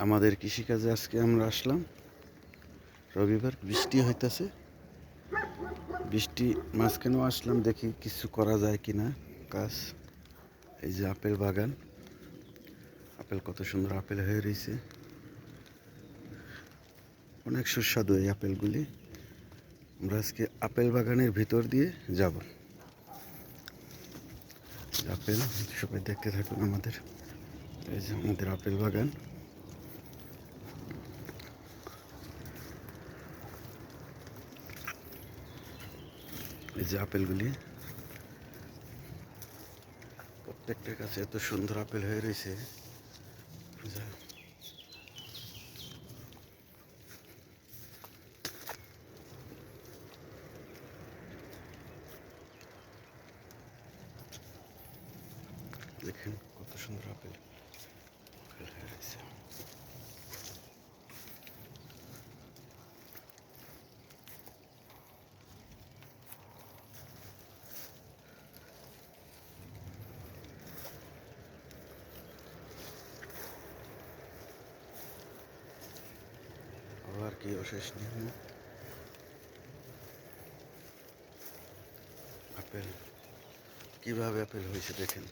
আমাদের কৃষিকাজে আজকে আমরা আসলাম রবিবার, বৃষ্টি হইতেছে। বৃষ্টি মাঝখানেও আসলাম, দেখি কিছু করা যায় কিনা কাজ। এই যে আপেল বাগান, আপেল কত সুন্দর আপেল হয়ে রয়েছে, অনেক সুস্বাদু এই আপেলগুলি। আমরা আজকে আপেল বাগানের ভিতর দিয়ে যাব। আপেল সবাই দেখতে থাকুন আমাদের। এই যে আমাদের আপেল বাগান। এই যে আপেলগুলি, প্রত্যেকটার কাছে এত সুন্দর আপেল হয়ে রয়েছে। দেখেন কত সুন্দর আপেল হয়ে রয়েছে। আবার কি অশেষ নিয়ম। আপেল কিভাবে আপেল হয়েছে দেখেন।